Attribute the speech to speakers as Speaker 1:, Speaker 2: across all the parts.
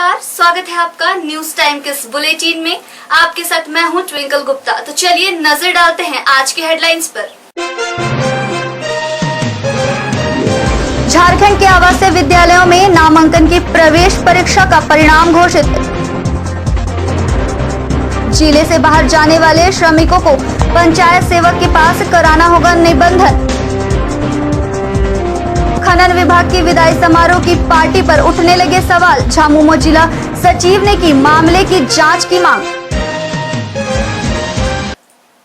Speaker 1: नमस्कार, स्वागत है आपका न्यूज टाइम के इस बुलेटिन में। आपके साथ मैं हूं ट्विंकल गुप्ता। तो चलिए नजर डालते हैं आज की हेडलाइंस पर। झारखंड के आवासीय विद्यालयों में नामांकन की प्रवेश परीक्षा का परिणाम घोषित। जिले से बाहर जाने वाले श्रमिकों को पंचायत सेवक के पास कराना होगा निबंधन। खनन विभाग की विदाई समारोह की पार्टी पर उठने लगे सवाल। झामुमो जिला सचिव ने की मामले की जांच की मांग।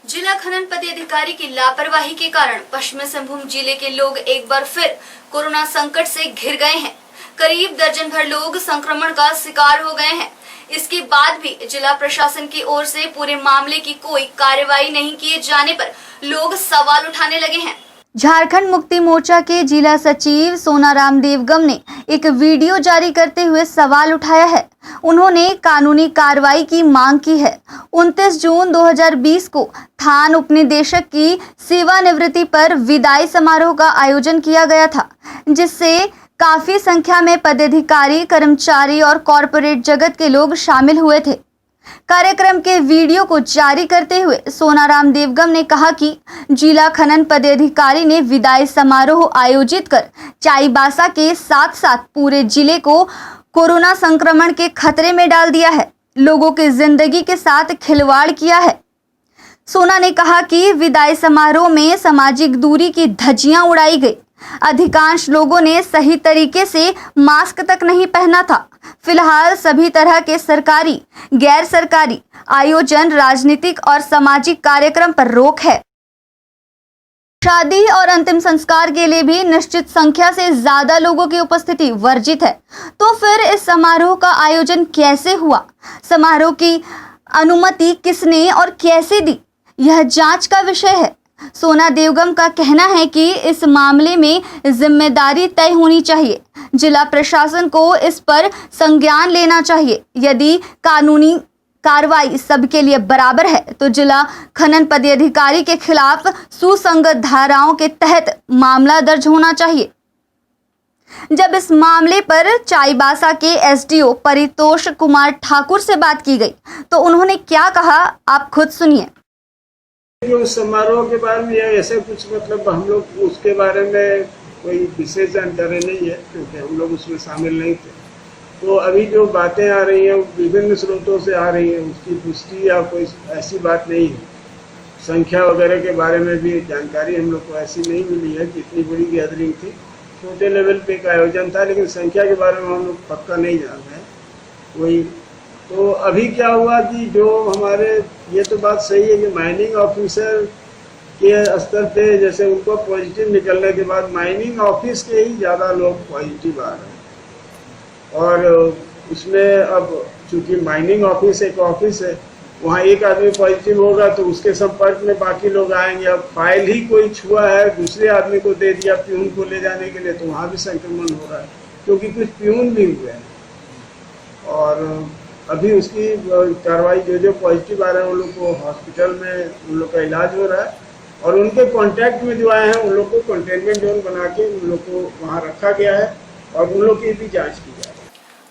Speaker 1: जिला खनन पदाधिकारी की लापरवाही के कारण पश्चिमी सिंहभूम जिले के लोग एक बार फिर कोरोना संकट से घिर गए हैं। करीब दर्जन भर लोग संक्रमण का शिकार हो गए हैं। इसके बाद भी जिला प्रशासन की ओर से पूरे मामले की कोई कार्रवाई नहीं किए जाने पर लोग सवाल उठाने लगे हैं। झारखंड मुक्ति मोर्चा के जिला सचिव सोनाराम देवगम ने एक वीडियो जारी करते हुए सवाल उठाया है। उन्होंने कानूनी कार्रवाई की मांग की है। 29 जून 2020 को थान उपनिदेशक की सेवानिवृत्ति पर विदाई समारोह का आयोजन किया गया था, जिससे काफी संख्या में पदाधिकारी, कर्मचारी और कॉरपोरेट जगत के लोग शामिल हुए थे। कार्यक्रम के वीडियो को जारी करते हुए सोनाराम देवगम ने कहा कि जिला खनन पदाधिकारी ने विदाई समारोह आयोजित कर चाईबासा के साथ साथ पूरे जिले को कोरोना संक्रमण के खतरे में डाल दिया है, लोगों की जिंदगी के साथ खिलवाड़ किया है। सोना ने कहा कि विदाई समारोह में सामाजिक दूरी की धज्जियां उड़ाई गई। अधिकांश लोगों ने सही तरीके से मास्क तक नहीं पहना था। फिलहाल सभी तरह के सरकारी, गैर सरकारी आयोजन, राजनीतिक और सामाजिक कार्यक्रम पर रोक है। शादी और अंतिम संस्कार के लिए भी निश्चित संख्या से ज्यादा लोगों की उपस्थिति वर्जित है। तो फिर इस समारोह का आयोजन कैसे हुआ? समारोह की अनुमति किसने और कैसे दी? यह जांच का विषय है। सोना देवगम का कहना है कि इस मामले में जिम्मेदारी तय होनी चाहिए। जिला प्रशासन को इस पर संज्ञान लेना चाहिए। यदि कानूनी कार्रवाई सबके लिए बराबर है तो जिला खनन पदाधिकारी के खिलाफ सुसंगत धाराओं के तहत मामला दर्ज होना चाहिए। जब इस मामले पर चाईबासा के एसडीओ परितोष कुमार ठाकुर से बात की गई तो उन्होंने क्या कहा, आप खुद सुनिए।
Speaker 2: उस समारोह के बारे में ऐसे कुछ मतलब हम लोग उसके बारे में कोई विशेष जानकारी नहीं है, क्योंकि हम लोग उसमें शामिल नहीं थे। तो अभी जो बातें आ रही हैं विभिन्न स्रोतों से आ रही हैं, उसकी पुष्टि या कोई ऐसी बात नहीं है। संख्या वगैरह के बारे में भी जानकारी हम लोग को ऐसी नहीं मिली है कि इतनी बड़ी गैदरिंग थी। छोटे लेवल पे का आयोजन था, लेकिन संख्या के बारे में हम लोग पक्का नहीं जान रहे हैं। वही तो अभी क्या हुआ कि जो हमारे, ये तो बात सही है कि माइनिंग ऑफिसर के स्तर पे जैसे उनको पॉजिटिव निकलने के बाद माइनिंग ऑफिस के ही ज़्यादा लोग पॉजिटिव आ रहे हैं। और उसमें अब चूँकि माइनिंग ऑफिस एक ऑफिस है, वहाँ एक आदमी पॉजिटिव होगा तो उसके संपर्क में बाकी लोग आएंगे। अब फाइल ही कोई छुआ है, दूसरे आदमी को दे दिया प्यून को ले जाने के लिए, तो वहाँ भी संक्रमण हो रहा है, क्योंकि कुछ प्यून भी हुए हैं। और अभी उसकी कार्रवाई जो पॉजिटिव आ रहे हैं उन लोग को हॉस्पिटल में उन लोग का इलाज हो रहा है, और उनके कांटेक्ट में जो आए हैं उन लोग को कंटेनमेंट जोन बना के उन लोग को वहाँ रखा गया है और उन लोग की भी जांच की जा रही है।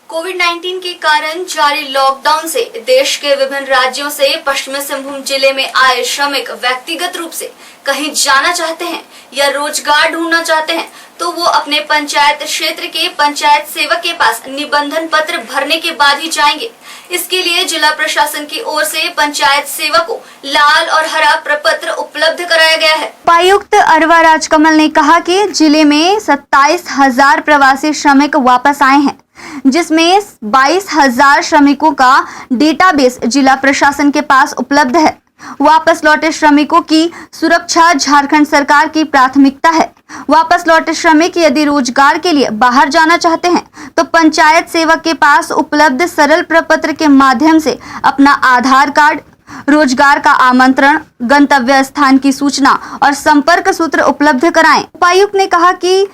Speaker 1: कोविड-19 के कारण जारी लॉकडाउन से देश के विभिन्न राज्यों से पश्चिमी सिंहभूम जिले में आए श्रमिक व्यक्तिगत रूप से कहीं जाना चाहते हैं या रोजगार ढूंढना चाहते हैं तो वो अपने पंचायत क्षेत्र के पंचायत सेवक के पास निबंधन पत्र भरने के बाद ही जाएंगे। इसके लिए जिला प्रशासन की ओर से पंचायत सेवक को लाल और हरा प्रपत्र उपलब्ध कराया गया है। उपायुक्त अरवा राजकमल ने कहा कि जिले में 27,000 प्रवासी श्रमिक वापस आए हैं, जिसमें 22,000 श्रमिकों का डेटाबेस जिला प्रशासन के पास उपलब्ध है। वापस लौटे श्रमिकों की सुरक्षा झारखंड सरकार की प्राथमिकता है। वापस लौटे श्रमिक यदि रोजगार के लिए बाहर जाना चाहते हैं तो पंचायत सेवक के पास उपलब्ध सरल प्रपत्र के माध्यम से अपना आधार कार्ड, रोजगार का आमंत्रण, गंतव्य स्थान की सूचना और संपर्क सूत्र उपलब्ध कराएं। उपायुक्त ने कहा कि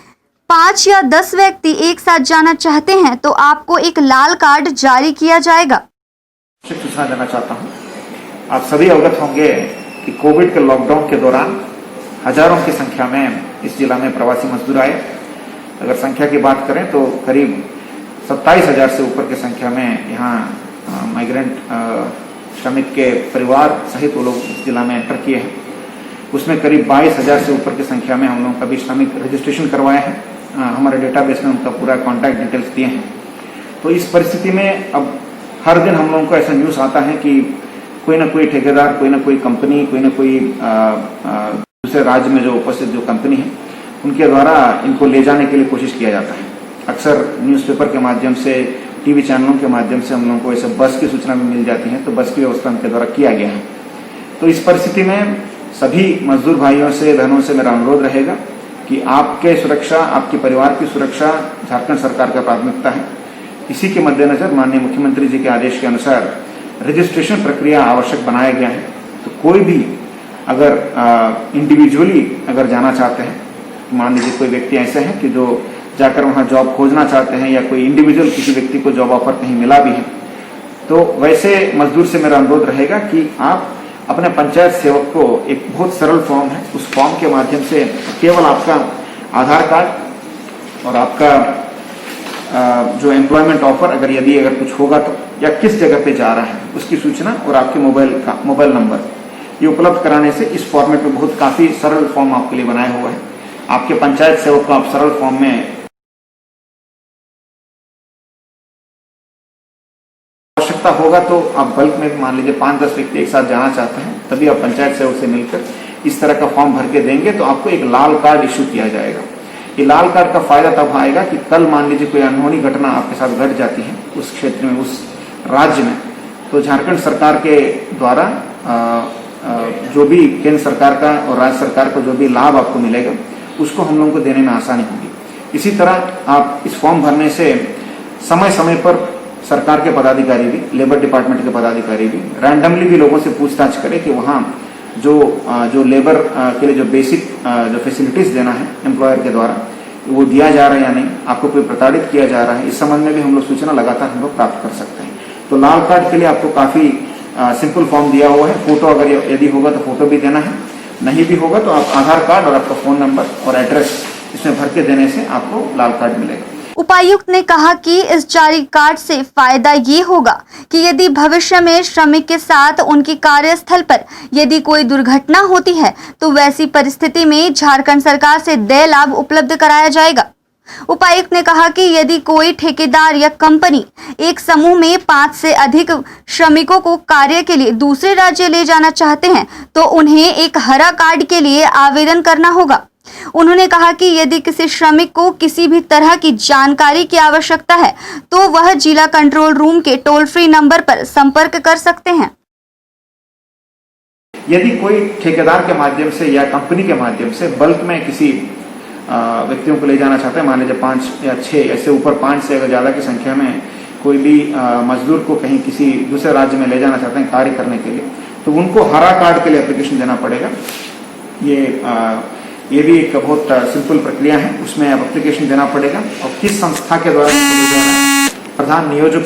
Speaker 1: 5 या 10 व्यक्ति एक साथ जाना चाहते हैं तो आपको एक लाल कार्ड जारी किया जाएगा।
Speaker 3: सूचना देना चाहता हूँ, आप सभी अवगत होंगे कि कोविड के लॉकडाउन के दौरान हजारों की संख्या में इस जिला में प्रवासी मजदूर आए। अगर संख्या की बात करें तो करीब 27,000 से ऊपर की संख्या में यहाँ माइग्रेंट श्रमिक के परिवार सहित वो लोग इस जिला में एंटर किए हैं। उसमें करीब 22,000 से ऊपर की संख्या में हम लोग का भी श्रमिक रजिस्ट्रेशन करवाए हैं। हमारे डेटाबेस में उनका पूरा कॉन्टैक्ट डिटेल्स दिए हैं। तो इस परिस्थिति में अब हर दिन हम लोगों को ऐसा न्यूज़ आता है कि कोई ना कोई ठेकेदार, कोई ना कोई कंपनी, कोई ना कोई दूसरे राज्य में जो उपस्थित जो कंपनी है उनके द्वारा इनको ले जाने के लिए कोशिश किया जाता है। अक्सर न्यूज़पेपर के माध्यम से, टीवी चैनलों के माध्यम से हम लोगों को ऐसे बस की सूचना भी मिल जाती है, तो बस की व्यवस्था उनके द्वारा किया गया है। तो इस परिस्थिति में सभी मजदूर भाइयों से, बहनों से मेरा अनुरोध रहेगा कि आपके सुरक्षा, आपके परिवार की सुरक्षा झारखंड सरकार का प्राथमिकता है। इसी के मद्देनजर माननीय मुख्यमंत्री जी के आदेश के अनुसार रजिस्ट्रेशन प्रक्रिया आवश्यक बनाया गया है। तो कोई भी अगर इंडिविजुअली अगर जाना चाहते हैं, मान लीजिए कोई व्यक्ति ऐसे हैं कि जो जाकर वहां जॉब खोजना चाहते हैं या कोई इंडिविजुअल किसी व्यक्ति को जॉब ऑफर कहीं मिला भी है, तो वैसे मजदूर से मेरा अनुरोध रहेगा कि आप अपने पंचायत सेवक को, एक बहुत सरल फॉर्म है, उस फॉर्म के माध्यम से केवल आपका आधार कार्ड और आपका जो एम्प्लॉयमेंट ऑफर अगर कुछ होगा तो, या किस जगह पे जा रहा है उसकी सूचना और आपके मोबाइल नंबर ये उपलब्ध कराने से इस फॉर्मेट में बहुत काफी सरल फॉर्म आपके लिए बनाया हुआ है। आपके पंचायत सेवक को आप सरल फॉर्म में, आवश्यकता होगा तो आप बल्क में मान लीजिए 5-10 व्यक्ति एक साथ जाना चाहते हैं, तभी आप पंचायत सेवक से मिलकर इस तरह का फॉर्म भर के देंगे तो आपको एक लाल कार्ड इश्यू किया जाएगा। ये लाल कार्ड का फायदा तब आएगा कि कल मान लीजिए कोई अनहोनी घटना आपके साथ घट जाती है उस क्षेत्र में, उस राज्य में, तो झारखंड सरकार के द्वारा जो भी केंद्र सरकार का और राज्य सरकार को जो भी लाभ आपको मिलेगा उसको हम लोगों को देने में आसानी होगी। इसी तरह आप इस फॉर्म भरने से समय समय पर सरकार के पदाधिकारी भी, लेबर डिपार्टमेंट के पदाधिकारी भी रैंडमली भी लोगों से पूछताछ करें कि वहाँ जो लेबर के लिए जो बेसिक जो फैसिलिटीज देना है एम्प्लॉयर के द्वारा वो दिया जा रहा है या नहीं, आपको कोई प्रताड़ित किया जा रहा है, इस संबंध में भी हम लोग सूचना लगातार हम लोग प्राप्त कर सकते हैं। तो लाल कार्ड के लिए आपको काफी सिंपल फॉर्म दिया हुआ है। फोटो अगर यदि होगा तो फोटो भी देना है, नहीं भी होगा तो आप आधार कार्ड और आपका फोन नंबर और एड्रेस इसमें भर के देने से आपको लाल कार्ड मिलेगा।
Speaker 1: उपायुक्त ने कहा कि इस जारी कार्ड से फायदा ये होगा कि यदि भविष्य में श्रमिक के साथ उनकी कार्यस्थल पर यदि कोई दुर्घटना होती है तो वैसी परिस्थिति में झारखंड सरकार से देय लाभ उपलब्ध कराया जाएगा। उपायुक्त ने कहा कि यदि कोई ठेकेदार या कंपनी एक समूह में 5 से अधिक श्रमिकों को कार्य के लिए दूसरे राज्य ले जाना चाहते हैं तो उन्हें एक हरा कार्ड के लिए आवेदन करना होगा। उन्होंने कहा कि यदि किसी श्रमिक को किसी भी तरह की जानकारी की आवश्यकता है तो वह जिला कंट्रोल रूम के टोल फ्री नंबर पर संपर्क कर सकते हैं।
Speaker 3: यदि कोई ठेकेदार के माध्यम से या कंपनी के माध्यम से बल्क में किसी व्यक्तियों को ले जाना चाहते हैं, मान लीजिए 5 या 6 ऐसे ऊपर 5 से अगर ज्यादा की संख्या में कोई भी मजदूर को कहीं किसी दूसरे राज्य में ले जाना चाहते हैं कार्य करने के लिए, तो उनको हरा कार्ड के लिए एप्लीकेशन देना पड़ेगा। ये भी एक बहुत सिंपल प्रक्रिया है। उसमें अब एप्लीकेशन देना पड़ेगा और किस संस्था के द्वारा प्रधान नियोजक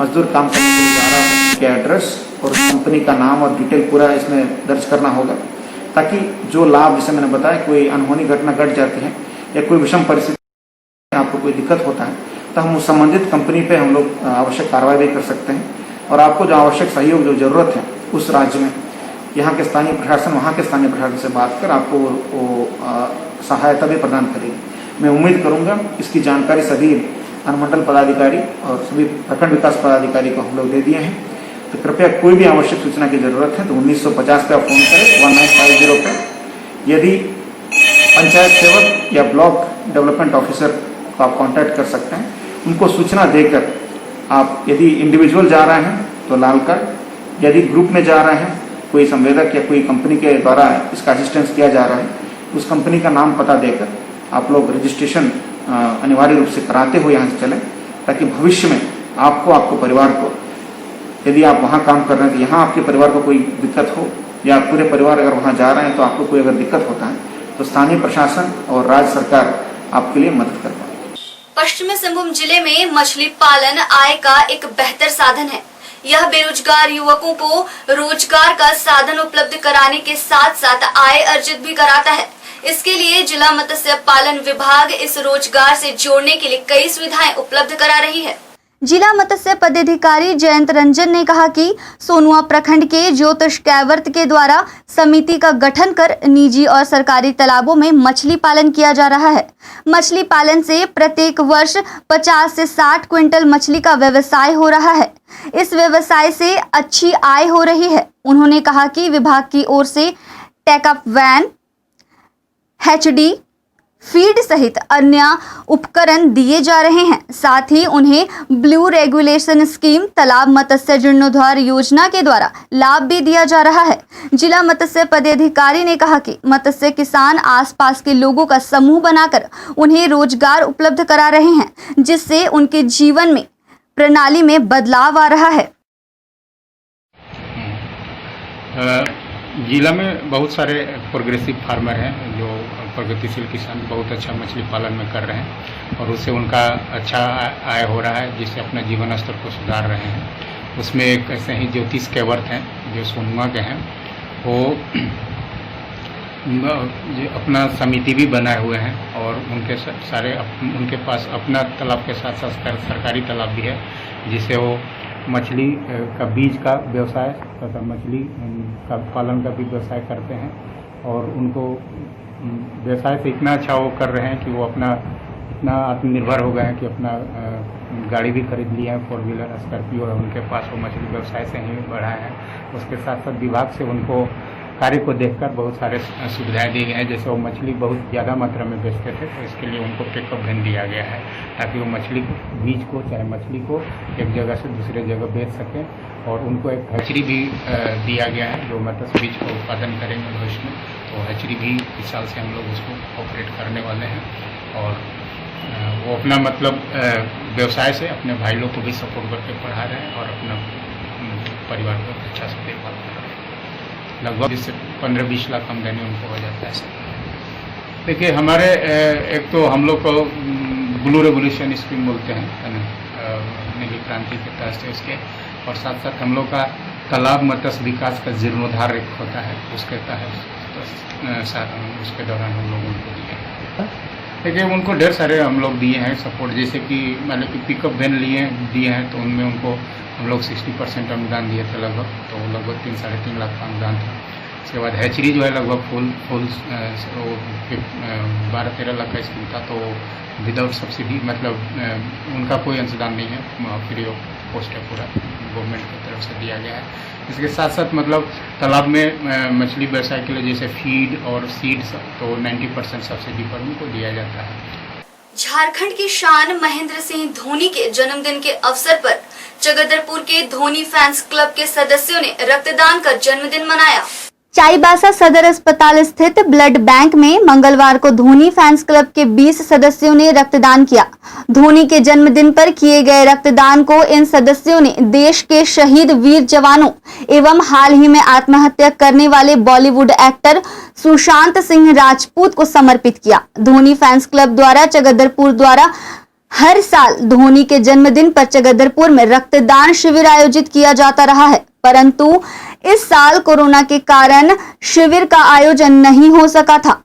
Speaker 3: मजदूर काम करने के लिए जा रहा है उनके एड्रेस और कंपनी का नाम और डिटेल पूरा इसमें दर्ज करना होगा, ताकि जो लाभ, जैसे मैंने बताया, कोई अनहोनी घटना घट जाती है या कोई विषम परिस्थिति में आपको कोई दिक्कत होता है तो हम उस संबंधित कंपनी पे हम लोग आवश्यक कार्रवाई भी कर सकते हैं और आपको जो आवश्यक सहयोग जो जरूरत है उस राज्य में यहाँ के स्थानीय प्रशासन, वहाँ के स्थानीय प्रशासन से बात कर आपको वो सहायता भी प्रदान करेगी। मैं उम्मीद करूंगा इसकी जानकारी सभी अनुमंडल पदाधिकारी और सभी प्रखंड विकास पदाधिकारी को हम लोग दे दिए हैं। तो कृपया कोई भी आवश्यक सूचना की जरूरत है तो 1950 पे आप फोन करें, 1950 पे। यदि पंचायत सेवक या ब्लॉक डेवलपमेंट ऑफिसर को आप कांटेक्ट कर सकते हैं, उनको सूचना देकर आप यदि इंडिविजुअल जा रहे हैं तो लाल कार्ड, यदि ग्रुप में जा रहे हैं, कोई संवेदक या कोई कंपनी के द्वारा इसका असिस्टेंस किया जा रहा है, उस कंपनी का नाम पता देकर आप लोग रजिस्ट्रेशन अनिवार्य रूप से कराते हुए यहाँ से चलें, ताकि भविष्य में आपको, आपको परिवार को, यदि आप वहाँ काम कर रहे हैं तो यहाँ आपके परिवार को कोई दिक्कत हो या पूरे परिवार अगर वहाँ जा रहे हैं तो आपको कोई अगर दिक्कत होता है तो स्थानीय प्रशासन और राज्य सरकार आपके लिए मदद कर पाए।
Speaker 1: पश्चिमी सिंहभूम जिले में मछली पालन आय का एक बेहतर साधन है। यह बेरोजगार युवकों को रोजगार का साधन उपलब्ध कराने के साथ साथ आय अर्जित भी कराता है। इसके लिए जिला मत्स्य पालन विभाग इस रोजगार से जोड़ने के लिए कई सुविधाएं उपलब्ध करा रही है। जिला मत्स्य पदाधिकारी जयंत रंजन ने कहा कि सोनुआ प्रखंड के ज्योतिष कैवर्त के द्वारा समिति का गठन कर निजी और सरकारी तालाबों में मछली पालन किया जा रहा है। मछली पालन से प्रत्येक वर्ष 50 से 60 क्विंटल मछली का व्यवसाय हो रहा है। इस व्यवसाय से अच्छी आय हो रही है। उन्होंने कहा कि विभाग की ओर से टेकअप वैन, HD, फीड सहित अन्य उपकरण दिए जा रहे हैं। साथ ही उन्हें ब्लू रेगुलेशन स्कीम, तालाब मत्स्य जीर्णोद्धार योजना के द्वारा लाभ भी दिया जा रहा है। जिला मत्स्य पदाधिकारी ने कहा कि मत्स्य किसान आसपास के लोगों का समूह बनाकर उन्हें रोजगार उपलब्ध करा रहे हैं, जिससे उनके जीवन में प्रणाली में बदलाव आ रहा है।
Speaker 4: जिला में बहुत सारे प्रोग्रेसिव फार्मर हैं जो प्रगतिशील किसान बहुत अच्छा मछली पालन में कर रहे हैं और उससे उनका अच्छा आय हो रहा है, जिससे अपना जीवन स्तर को सुधार रहे हैं। उसमें एक ऐसे ही ज्योतिष कैवर्त हैं जो सोनुआ के हैं, वो अपना समिति भी बनाए हुए हैं और उनके पास अपना तालाब के साथ साथ सरकारी तालाब भी है, जिससे वो मछली का बीज का व्यवसाय तथा मछली का पालन का भी व्यवसाय करते हैं और उनको व्यवसाय से इतना अच्छा वो कर रहे हैं कि वो अपना इतना आत्मनिर्भर हो गए हैं कि अपना गाड़ी भी खरीद लिया है, 4 व्हीलर स्कॉर्पियो है उनके पास, वो मछली व्यवसाय से ही बढ़ाए हैं। उसके साथ साथ विभाग से उनको कार्य को देखकर बहुत सारे सुविधाएं दी गई हैं। जैसे वो मछली बहुत ज़्यादा मात्रा में बेचते थे तो इसके लिए उनको पिकअप वैन दिया गया है ताकि वो मछली को बीज को चाहे मछली को एक जगह से दूसरे जगह बेच सकें। और उनको एक हैचरी भी दिया गया है जो मत्स्य बीज का उत्पादन करेंगे भविष्य में, तो हैचरी भी इस साल से हम लोग उसको ऑपरेट करने वाले हैं और वो अपना मतलब व्यवसाय से अपने भाई लोग को भी सपोर्ट करके पढ़ा रहे हैं और अपना परिवार को अच्छा से देखभाल कर रहे हैं। लगभग इससे 15-20 लाख आमदनी उनको हो जाता है। देखिए हमारे एक तो हम लोग को ब्लू रेवोल्यूशन स्कीम बोलते हैं, नीली क्रांति के तहत से उसके, और साथ साथ हम लोग का तालाब मत्स्य विकास का जीर्णोद्धार एक होता है, उसके तहत उसके दौरान हम लोग उनको दिए हैं। देखिए उनको ढेर सारे हम लोग दिए हैं सपोर्ट, जैसे कि मतलब कि पिकअप वैन दिए हैं तो उनमें उनको हम लोग 60% अनुदान दिए थे लगभग, तो लगभग 3-3.5 लाख का अनुदान था। उसके बाद हैचरी जो है लगभग फुल 12-13 लाख का स्कीम था, तो विदाउट सब्सिडी मतलब उनका कोई अंशदान नहीं है, फ्री ऑफ कॉस्ट है, पूरा गवर्नमेंट की तरफ से दिया गया है। इसके साथ साथ मतलब तालाब में मछली व्यवसाय के लिए जैसे फीड और सीड्स तो 90% सब्सिडी पर उनको दिया जाता है।
Speaker 1: झारखंड की शान महेंद्र सिंह धोनी के जन्मदिन के अवसर पर जगदलपुर के धोनी फैंस क्लब के सदस्यों ने रक्तदान कर जन्मदिन मनाया। चाईबासा सदर अस्पताल स्थित ब्लड बैंक में मंगलवार को धोनी फैंस क्लब के 20 सदस्यों ने रक्तदान किया। धोनी के जन्मदिन पर किए गए रक्तदान को इन सदस्यों ने देश के शहीद वीर जवानों एवं हाल ही में आत्महत्या करने वाले बॉलीवुड एक्टर सुशांत सिंह राजपूत को समर्पित किया। धोनी फैंस क्लब द्वारा चगदरपुर द्वारा हर साल धोनी के जन्मदिन पर चगदरपुर में रक्तदान शिविर आयोजित किया जाता रहा है, परंतु इस साल कोरोना के कारण शिविर का आयोजन नहीं हो सका था।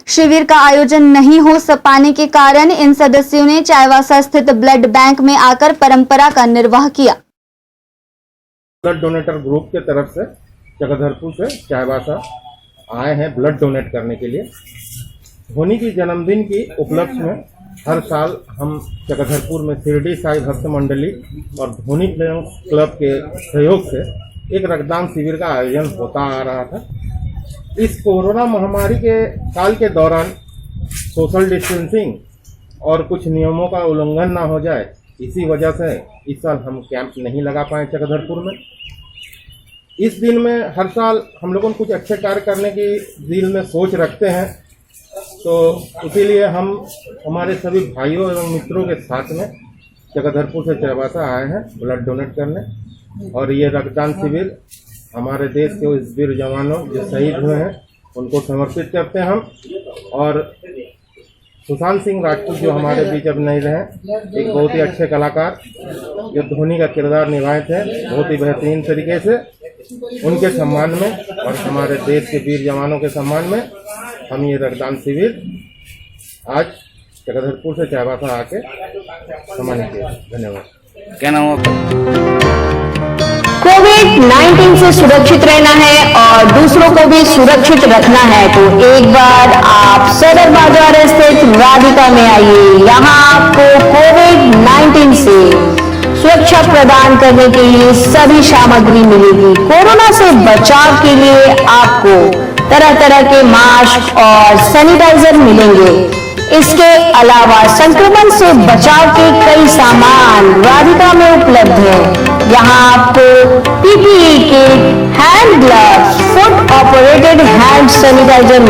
Speaker 1: शिविर का आयोजन नहीं हो पाने के कारण इन सदस्यों ने चाईबासा स्थित ब्लड बैंक में आकर परंपरा का निर्वाह किया।
Speaker 5: ब्लड डोनेटर ग्रुप के तरफ से चगदरपुर से चाईबासा आए हैं ब्लड डोनेट करने के लिए। धोनी की जन्मदिन की उपलक्ष्य में हर साल हम चगदरपुर में शिरडी साई भक्त मंडली और धोनी क्लब के सहयोग से एक रक्तदान शिविर का आयोजन होता आ रहा था। इस कोरोना महामारी के काल के दौरान सोशल डिस्टेंसिंग और कुछ नियमों का उल्लंघन ना हो जाए, इसी वजह से इस साल हम कैंप नहीं लगा पाए चगदरपुर में। इस दिन में हर साल हम लोगों को कुछ अच्छे कार्य करने की दिल में सोच रखते हैं, तो इसीलिए हम हमारे सभी भाइयों एवं मित्रों के साथ में चगदरपुर से चाईबासा आए हैं ब्लड डोनेट करने। और ये रक्तदान शिविर हमारे देश के उस वीर जवानों जो शहीद हुए हैं उनको समर्पित करते हैं हम। और सुशांत सिंह राजपूत जो हमारे बीच अब नहीं रहे, एक बहुत ही अच्छे कलाकार जो धोनी का किरदार निभाए थे बहुत ही बेहतरीन तरीके से, उनके सम्मान में और हमारे देश के वीर जवानों के सम्मान में हम ये रक्तदान शिविर आज चक्रधरपुर से चाईबासा आके सम्मानित किया। धन्यवाद।
Speaker 3: क्या नाम
Speaker 6: कोविड-19 से सुरक्षित रहना है और दूसरों को भी सुरक्षित रखना है तो एक बार आप सदर बाजार स्थित राधिका में आइए। यहाँ आपको कोविड-19 से सुरक्षा प्रदान करने के लिए सभी सामग्री मिलेगी। कोरोना से बचाव के लिए आपको तरह तरह के मास्क और सैनिटाइजर मिलेंगे। इसके अलावा संक्रमण से बचाव के कई सामान राधिका में उपलब्ध हैं। यहाँ आपको PPE kit, hand gloves, foot operated hand sanitizer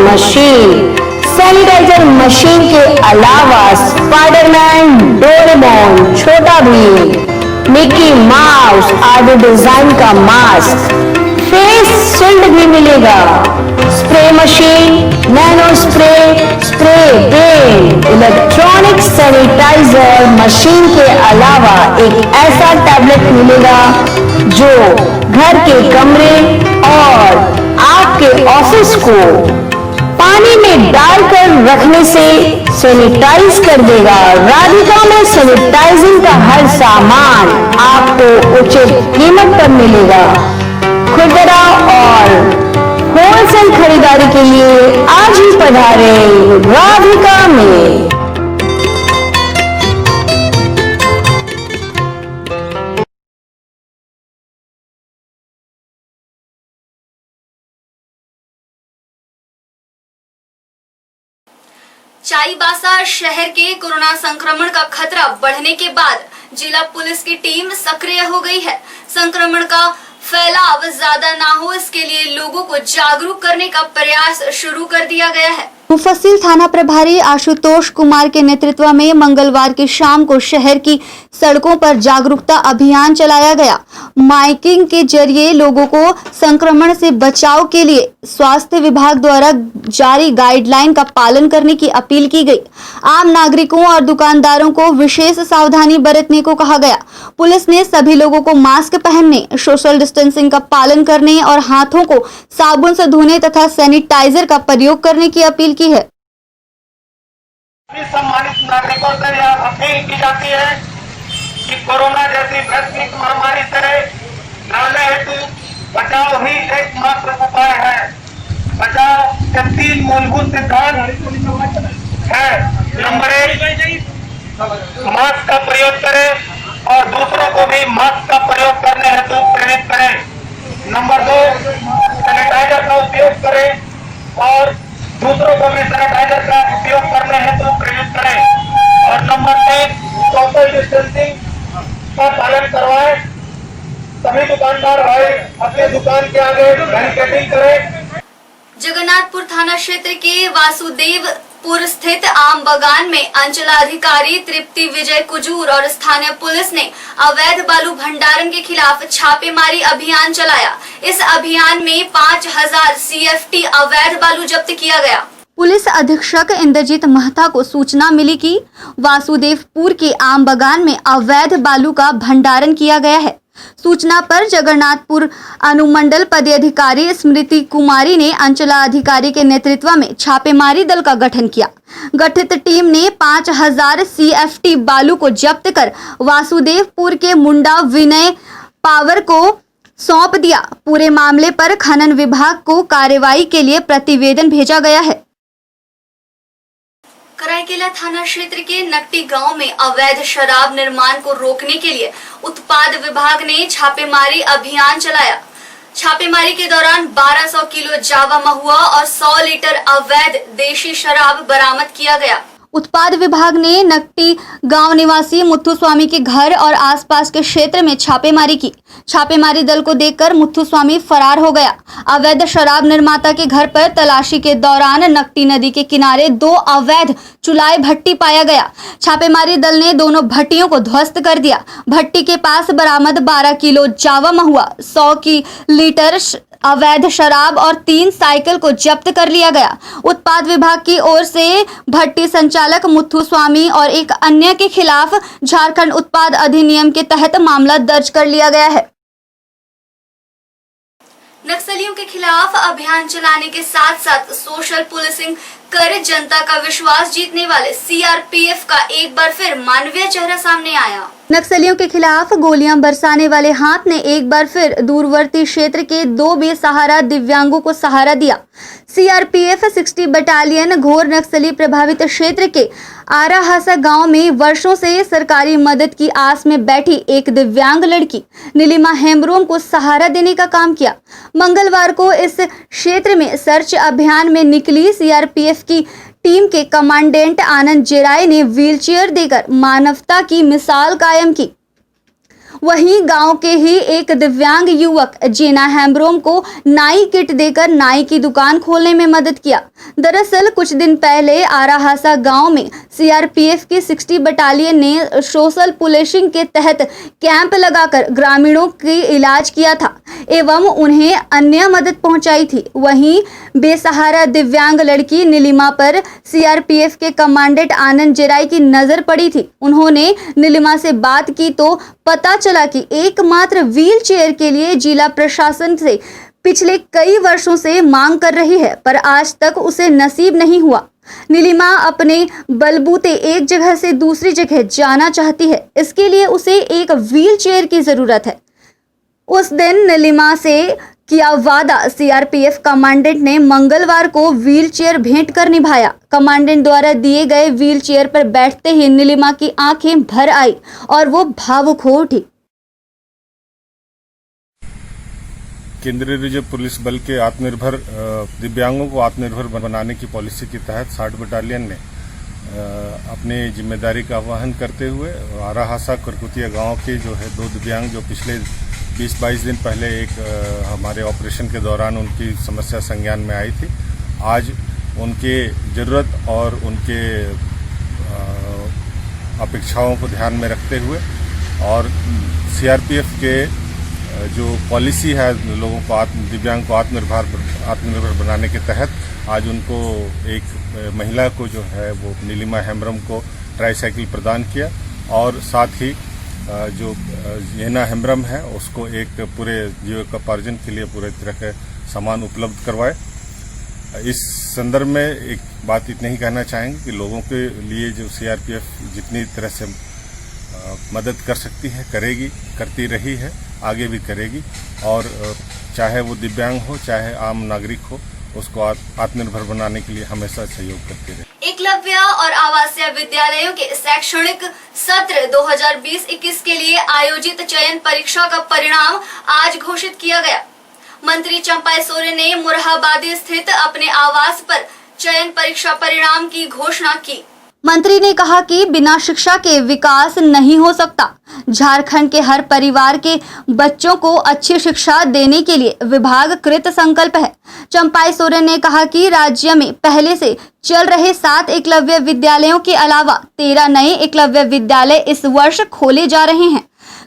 Speaker 6: machine के अलावा Spiderman, Doraemon, Chhota Bheem, Mickey Mouse आदि डिजाइन का मास्क, फेस शील्ड भी मिलेगा, spray machine, nano spray, spray paint, electronic sanitizer machine के अलावा एक ऐसा टैबलेट मिलेगा जो घर के कमरे और आपके ऑफिस को पानी में डालकर रखने से सैनिटाइज कर देगा। राधिका में सैनिटाइजिंग का हर सामान आपको उचित कीमत पर मिलेगा। खुदरा और होलसेल खरीदारी के लिए आज ही पधारे राधिका में।
Speaker 1: चाईबासा शहर के कोरोना संक्रमण का खतरा बढ़ने के बाद जिला पुलिस की टीम सक्रिय हो गई है। संक्रमण का फैलाव ज्यादा ना हो इसके लिए लोगों को जागरूक करने का प्रयास शुरू कर दिया गया है।
Speaker 7: मुफस्सिल थाना प्रभारी आशुतोष कुमार के नेतृत्व में मंगलवार की शाम को शहर की सड़कों पर जागरूकता अभियान चलाया गया। माइकिंग के जरिए लोगों को संक्रमण से बचाव के लिए स्वास्थ्य विभाग द्वारा जारी गाइडलाइन का पालन करने की अपील की गई। आम नागरिकों और दुकानदारों को विशेष सावधानी बरतने को कहा गया। पुलिस ने सभी लोगों को मास्क पहनने, सोशल डिस्टेंसिंग का पालन करने और हाथों को साबुन से धोने तथा सैनिटाइजर का प्रयोग करने की अपील की है।
Speaker 8: सम्मानित नागरिकों से यह अपील की जाती है कि कोरोना जैसी वैश्विक महामारी से लड़ने हेतु बचाव ही एकमात्र उपाय है। बचाव के 3 मूलभूत सिद्धांत है। नंबर 1, मास्क का प्रयोग करें और दूसरों को भी मास्क का प्रयोग करने हेतु प्रेरित करें। नंबर 2, सैनिटाइजर का उपयोग करें और दूसरों को भी सैनिटाइजर का उपयोग करने हेतु प्रेरित करें। और नंबर 3, सोशल डिस्टेंसिंग का पालन करवाएं। सभी दुकानदार भाई अपने दुकान के आगे बैरिकेडिंग करें।
Speaker 1: जगन्नाथपुर थाना क्षेत्र के वासुदेवपुर स्थित आम बागान में अंचलाधिकारी तृप्ति विजय कुजूर और स्थानीय पुलिस ने अवैध बालू भंडारण के खिलाफ छापेमारी अभियान चलाया। इस अभियान में 5000 CFT अवैध बालू जब्त किया गया।
Speaker 7: पुलिस अधीक्षक इंद्रजीत महता को सूचना मिली कि वासुदेवपुर के आम बागान में अवैध बालू का भंडारण किया गया है। सूचना पर जगन्नाथपुर अनुमंडल पदाधिकारी स्मृति कुमारी ने अंचलाधिकारी के नेतृत्व में छापेमारी दल का गठन किया। गठित टीम ने 5000 CFT बालू को जब्त कर वासुदेवपुर के मुंडा विनय पावर को सौंप दिया। पूरे मामले पर खनन विभाग को कार्रवाई के लिए प्रतिवेदन भेजा गया है।
Speaker 1: कराईकेला थाना क्षेत्र के नकटी गांव में अवैध शराब निर्माण को रोकने के लिए उत्पाद विभाग ने छापेमारी अभियान चलाया। छापेमारी के दौरान 1200 किलो जावा महुआ और 100 लीटर अवैध देशी शराब बरामद किया गया।
Speaker 7: उत्पाद विभाग ने नकटी गांव निवासी मुथु स्वामी के घर और आसपास के क्षेत्र में छापेमारी की। छापेमारी दल को देखकर मुथु स्वामी फरार हो गया। अवैध शराब निर्माता के घर पर तलाशी के दौरान नकटी नदी के किनारे 2 अवैध चुलाई भट्टी पाया गया। छापेमारी दल ने दोनों भट्टियों को ध्वस्त कर दिया। भट्टी के पास बरामद 12 किलो जावा महुआ, 100 लीटर अवैध शराब और 3 साइकिल को जब्त कर लिया गया। उत्पाद विभाग की ओर से भट्टी संचालक मुथु स्वामी और एक अन्य के खिलाफ झारखंड उत्पाद अधिनियम के तहत मामला दर्ज कर लिया गया है।
Speaker 1: नक्सलियों के खिलाफ अभियान चलाने के साथ साथ सोशल पुलिसिंग कर जनता का विश्वास जीतने वाले सीआरपीएफ का एक बार फिर मानवीय चेहरा सामने आया।
Speaker 7: नक्सलियों के खिलाफ गोलियां बरसाने वाले हाथ ने एक बार फिर दूरवर्ती क्षेत्र के 2 बेसहारा दिव्यांगों को सहारा दिया। सीआरपीएफ 60 बटालियन घोर नक्सली प्रभावित क्षेत्र के आराहासा गांव में वर्षों से सरकारी मदद की आस में बैठी एक दिव्यांग लड़की नीलिमा हेम्ब्रोम को सहारा देने का काम किया। मंगलवार को इस क्षेत्र में सर्च अभियान में निकली सीआरपीएफ की टीम के कमांडेंट आनंद जेराय ने व्हीलचेयर देकर मानवता की मिसाल कायम की। वहीं गांव के ही एक दिव्यांग युवक जेना हेम्ब्रोम को नाई किट देकर नाई की दुकान खोलने में मदद किया। दरअसल कुछ दिन पहले आराहासा गांव में सीआरपीएफ की 60 बटालियन ने सोशल पुलिसिंग के तहत कैंप लगाकर ग्रामीणों की इलाज किया था एवं उन्हें अन्य मदद पहुंचाई थी। वहीं बेसहारा दिव्यांग लड़की नीलिमा पर सीआरपीएफ के कमांडेंट आनंद जेराय की नजर पड़ी थी। उन्होंने नीलिमा से बात की तो पता चला कि एकमात्र व्हील चेयर के लिए जिला प्रशासन से पिछले कई वर्षों से मांग कर रही है, पर आज तक उसे नसीब नहीं हुआ। नीलिमा अपने बलबूते एक जगह से दूसरी जगह जाना चाहती है, इसके लिए उसे एक व्हील चेयर की जरूरत है। उस दिन नीलिमा से किया वादा सीआरपीएफ कमांडेंट ने मंगलवार को व्हील चेयर भेंट कर निभाया। कमांडेंट द्वारा दिए गए व्हील चेयर पर बैठते ही नीलिमा की आंखें भर आई और वो भावुक हो उठी।
Speaker 9: केंद्रीय रिजर्व पुलिस बल के आत्मनिर्भर दिव्यांगों को आत्मनिर्भर बनाने की पॉलिसी के तहत 60 बटालियन ने अपनी जिम्मेदारी का आह्वान करते हुए आराहासा करकुतिया गांव के जो है 2 दिव्यांग जो पिछले 20-22 दिन पहले एक हमारे ऑपरेशन के दौरान उनकी समस्या संज्ञान में आई थी, आज उनके ज़रूरत और उनके अपेक्षाओं को ध्यान में रखते हुए और सीआरपीएफ के जो पॉलिसी है लोगों को दिव्यांग को आत्मनिर्भर बनाने के तहत आज उनको एक महिला को जो है वो नीलिमा हेम्ब्रोम को ट्राईसाइकिल प्रदान किया और साथ ही जो जेना हेम्ब्रोम है उसको एक पूरे जीविकोपार्जन के लिए पूरे तरह के सामान उपलब्ध करवाए। इस संदर्भ में एक बात इतनी ही कहना चाहेंगे कि लोगों के लिए जो सीआरपीएफ जितनी तरह से मदद कर सकती है करेगी, करती रही है, आगे भी करेगी और चाहे वो दिव्यांग हो चाहे आम नागरिक हो उसको आत्मनिर्भर बनाने के लिए हमेशा सहयोग करती रहे।
Speaker 1: एकलव्य और आवासीय विद्यालयों के शैक्षणिक सत्र 2020-21 के लिए आयोजित चयन परीक्षा का परिणाम आज घोषित किया गया। मंत्री चंपाई सोरेन ने मुरहाबादी स्थित अपने आवास पर चयन परीक्षा परिणाम की घोषणा की।
Speaker 7: मंत्री ने कहा कि बिना शिक्षा के विकास नहीं हो सकता। झारखंड के हर परिवार के बच्चों को अच्छी शिक्षा देने के लिए विभाग कृत संकल्प है। चंपाई सोरेन ने कहा कि राज्य में पहले से चल रहे 7 एकलव्य विद्यालयों के अलावा 13 नए एकलव्य विद्यालय इस वर्ष खोले जा रहे हैं।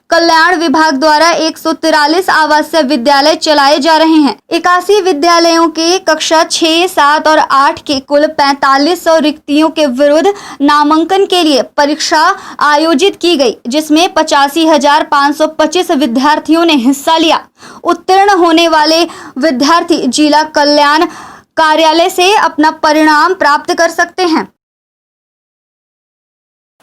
Speaker 7: कल्याण विभाग द्वारा 143 आवासीय विद्यालय चलाए जा रहे हैं। 81 विद्यालयों के कक्षा 6, 7 और 8 के कुल 4500 रिक्तियों के विरुद्ध नामांकन के लिए परीक्षा आयोजित की गई, जिसमें 85,525 विद्यार्थियों ने हिस्सा लिया। उत्तीर्ण होने वाले विद्यार्थी जिला कल्याण कार्यालय से अपना परिणाम प्राप्त कर सकते हैं।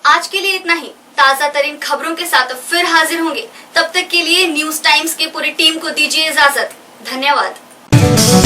Speaker 1: आज के लिए इतना ही। ताजा तरीन खबरों के साथ फिर हाजिर होंगे। तब तक के लिए न्यूज टाइम्स की पूरी टीम को दीजिए इजाजत। धन्यवाद।